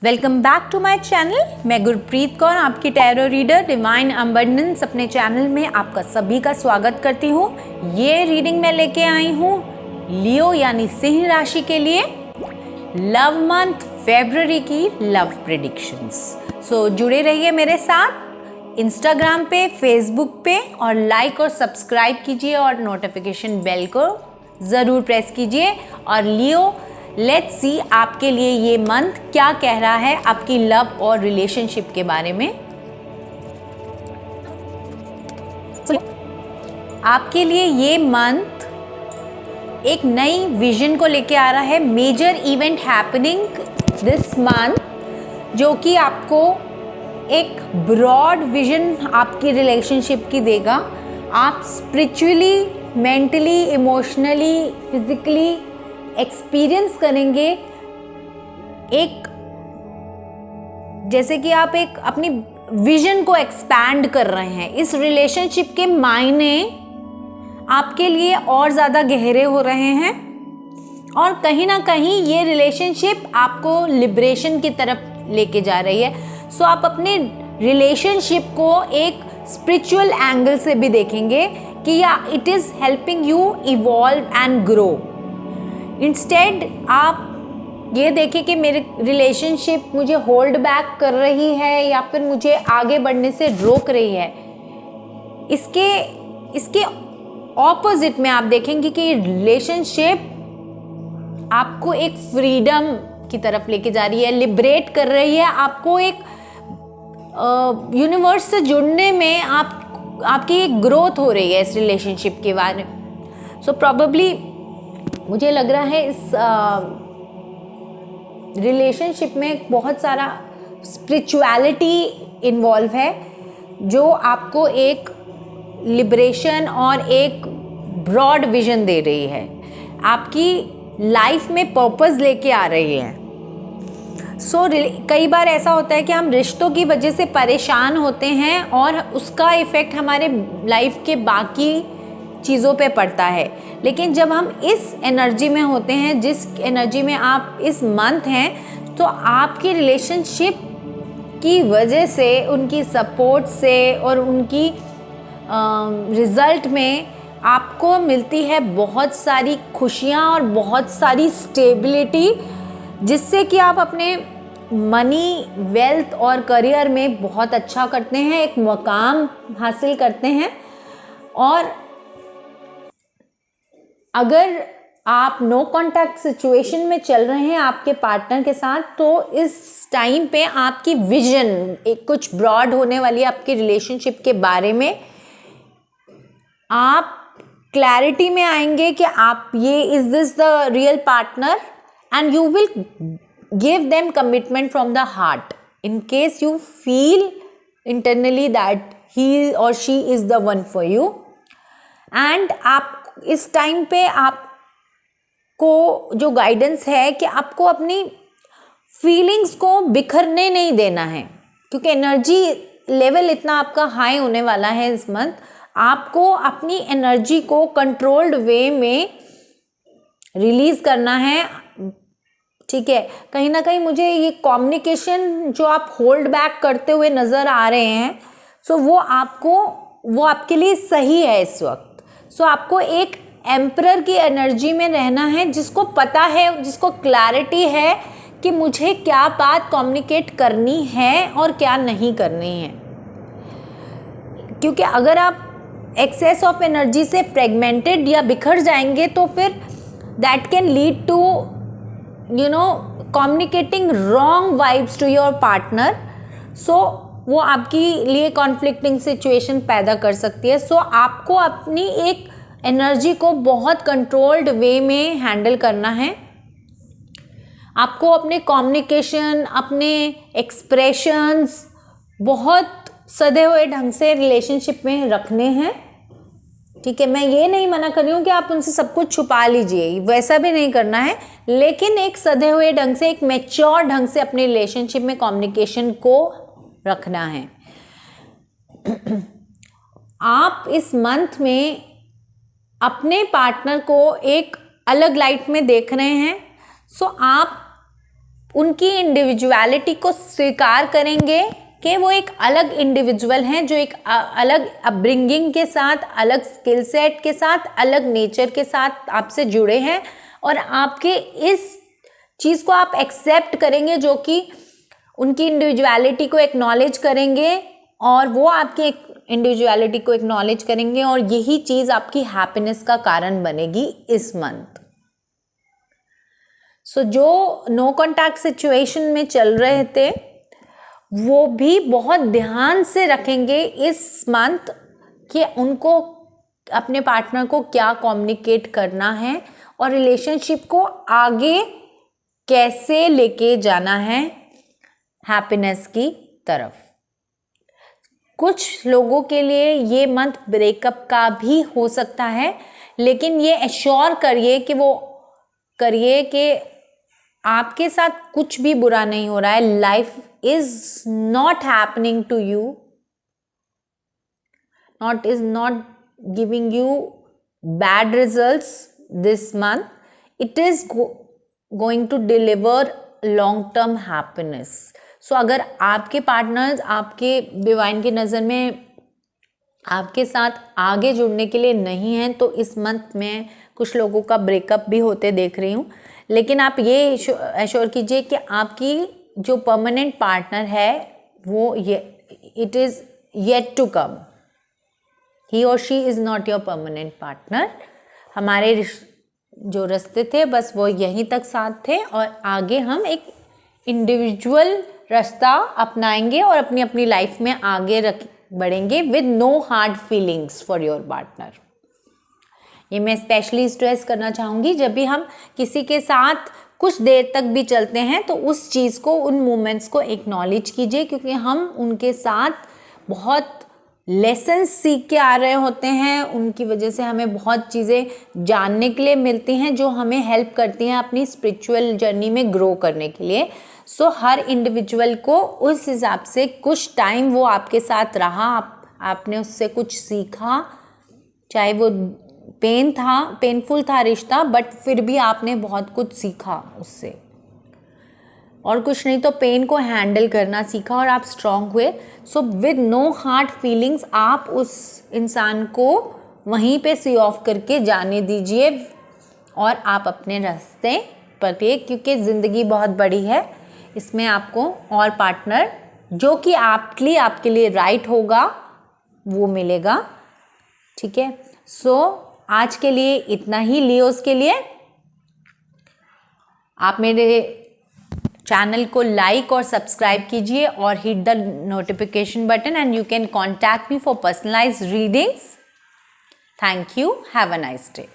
Welcome back to my channel. मैं गुरप्रीत कौर, आपकी tarot reader divine abundance अपने चैनल में आपका सभी का स्वागत करती हूँ। ये रीडिंग मैं लेके आई हूँ लियो यानी सिंह राशि के लिए लव मंथ फरवरी की लव प्रेडिक्शंस। सो जुड़े रहिए मेरे साथ इंस्टाग्राम पे, फेसबुक पे और लाइक और सब्सक्राइब कीजिए और नोटिफिकेशन बेल को ज़रूर प्रेस कीजिए। और लियो, लेट्स सी आपके लिए ये मंथ क्या कह रहा है आपकी लव और रिलेशनशिप के बारे में। आपके लिए ये मंथ एक नई विजन को लेके आ रहा है। Major event happening this month, जो कि आपको एक ब्रॉड विजन आपकी रिलेशनशिप की देगा। आप spiritually, mentally, emotionally, physically experience करेंगे एक, जैसे कि आप एक अपनी विजन को एक्सपैंड कर रहे हैं। इस रिलेशनशिप के मायने आपके लिए और ज़्यादा गहरे हो रहे हैं और कहीं ना कहीं ये रिलेशनशिप आपको लिबरेशन की तरफ लेके जा रही है। सो आप अपने रिलेशनशिप को एक स्पिरिचुअल एंगल से भी देखेंगे कि या it is helping you evolve and grow. Instead आप ये देखें कि मेरे रिलेशनशिप मुझे होल्ड बैक कर रही है या फिर मुझे आगे बढ़ने से रोक रही है। इसके ऑपोजिट में आप देखेंगे कि रिलेशनशिप आपको एक फ्रीडम की तरफ लेके जा रही है, लिबरेट कर रही है आपको। एक यूनिवर्स से जुड़ने में आपकी एक ग्रोथ हो रही है इस रिलेशनशिप के बारे में। सो प्रॉबेबली मुझे लग रहा है इस रिलेशनशिप में बहुत सारा स्पिरिचुअलिटी इन्वॉल्व है, जो आपको एक लिबरेशन और एक ब्रॉड विजन दे रही है, आपकी लाइफ में पर्पस लेके आ रही है। कई बार ऐसा होता है कि हम रिश्तों की वजह से परेशान होते हैं और उसका इफ़ेक्ट हमारे लाइफ के बाकी चीज़ों पे पड़ता है। लेकिन जब हम इस एनर्जी में होते हैं, जिस एनर्जी में आप इस मंथ हैं, तो आपकी रिलेशनशिप की वजह से, उनकी सपोर्ट से और उनकी रिज़ल्ट में आपको मिलती है बहुत सारी खुशियाँ और बहुत सारी स्टेबिलिटी, जिससे कि आप अपने मनी, वेल्थ और करियर में बहुत अच्छा करते हैं, एक मुकाम हासिल करते हैं। और अगर आप नो कॉन्टैक्ट सिचुएशन में चल रहे हैं आपके पार्टनर के साथ, तो इस टाइम पे आपकी विजन एक कुछ ब्रॉड होने वाली है आपकी रिलेशनशिप के बारे में। आप क्लैरिटी में आएंगे कि आप ये is this the real partner and you will give them commitment from the heart in case you feel internally that he और she is the one for you. And आप इस टाइम पे आपको जो गाइडेंस है कि आपको अपनी फीलिंग्स को बिखरने नहीं देना है, क्योंकि एनर्जी लेवल इतना आपका हाई होने वाला है इस मंथ। आपको अपनी एनर्जी को कंट्रोल्ड वे में रिलीज करना है, ठीक है। कहीं ना कहीं मुझे ये कम्युनिकेशन जो आप होल्ड बैक करते हुए नज़र आ रहे हैं, सो वो आपके लिए सही है इस वक्त। सो आपको एक एम्परर की एनर्जी में रहना है, जिसको पता है, जिसको क्लैरिटी है कि मुझे क्या बात कम्युनिकेट करनी है और क्या नहीं करनी है। क्योंकि अगर आप एक्सेस ऑफ एनर्जी से फ्रेगमेंटेड या बिखर जाएंगे, तो फिर that can lead to communicating wrong vibes to your partner. So वो आपके लिए कॉन्फ्लिक्टिंग सिचुएशन पैदा कर सकती है। सो आपको अपनी एक एनर्जी को बहुत कंट्रोल्ड वे में हैंडल करना है। आपको अपने कम्युनिकेशन, अपने एक्सप्रेशंस बहुत सधे हुए ढंग से रिलेशनशिप में रखने हैं, ठीक है। मैं ये नहीं मना कर रही हूँ कि आप उनसे सब कुछ छुपा लीजिए, वैसा भी नहीं करना है, लेकिन एक सधे हुए ढंग से, एक मैच्योर ढंग से अपने रिलेशनशिप में कम्युनिकेशन को रखना है। आप इस मंथ में अपने पार्टनर को एक अलग लाइट में देख रहे हैं। सो आप उनकी इंडिविजुअलिटी को स्वीकार करेंगे कि वो एक अलग इंडिविजुअल हैं जो एक अलग अपब्रिंगिंग के साथ, अलग स्किल सेट के साथ, अलग नेचर के साथ आपसे जुड़े हैं, और आपके इस चीज़ को आप एक्सेप्ट करेंगे, जो कि उनकी इंडिविजुअलिटी को एक्नॉलेज करेंगे और वो आपके इंडिविजुअलिटी को एक्नॉलेज करेंगे, और यही चीज़ आपकी हैप्पीनेस का कारण बनेगी इस मंथ। सो जो नो कॉन्टैक्ट सिचुएशन में चल रहे थे वो भी बहुत ध्यान से रखेंगे इस मंथ कि उनको अपने पार्टनर को क्या कम्युनिकेट करना है और रिलेशनशिप को आगे कैसे लेके जाना है हैप्पीनेस की तरफ। कुछ लोगों के लिए ये मंथ ब्रेकअप का भी हो सकता है, लेकिन ये एश्योर करिए कि आपके साथ कुछ भी बुरा नहीं हो रहा है। Life is not happening to you, is not giving you bad results this month. It is going to deliver long term happiness. So अगर आपके पार्टनर्स आपके डिवाइन की नज़र में आपके साथ आगे जुड़ने के लिए नहीं हैं, तो इस मंथ में कुछ लोगों का ब्रेकअप भी होते देख रही हूँ। लेकिन आप ये एश्योर कीजिए कि आपकी जो परमानेंट पार्टनर है वो it is yet to come. He और she is not your permanent partner. हमारे जो रास्ते थे बस वो यहीं तक साथ थे, और आगे हम एक इंडिविजुअल रास्ता अपनाएंगे और अपनी अपनी लाइफ में आगे बढ़ेंगे with no hard feelings for your partner. ये मैं स्पेशली स्ट्रेस करना चाहूँगी, जब भी हम किसी के साथ कुछ देर तक भी चलते हैं तो उस चीज़ को, उन मोमेंट्स को एक्नॉलेज कीजिए, क्योंकि हम उनके साथ बहुत लेसन्स सीख के आ रहे होते हैं। उनकी वजह से हमें बहुत चीज़ें जानने के लिए मिलती हैं जो हमें हेल्प करती हैं अपनी स्पिरिचुअल जर्नी में ग्रो करने के लिए। सो हर इंडिविजुअल को उस हिसाब से कुछ टाइम वो आपके साथ रहा, आपने उससे कुछ सीखा, चाहे वो पेनफुल था रिश्ता, बट फिर भी आपने बहुत कुछ सीखा उससे, और कुछ नहीं तो पेन को हैंडल करना सीखा और आप स्ट्रांग हुए। So with no hard feelings आप उस इंसान को वहीं पे सी ऑफ करके जाने दीजिए और आप अपने रास्ते पर, क्योंकि ज़िंदगी बहुत बड़ी है, इसमें आपको और पार्टनर जो कि आपके लिए राइट होगा वो मिलेगा। ठीक है, सो आज के लिए इतना ही। लियोस के लिए आप मेरे चैनल को लाइक और सब्सक्राइब कीजिए और hit the notification button, and you can contact me for personalised readings. Thank you, have a nice day.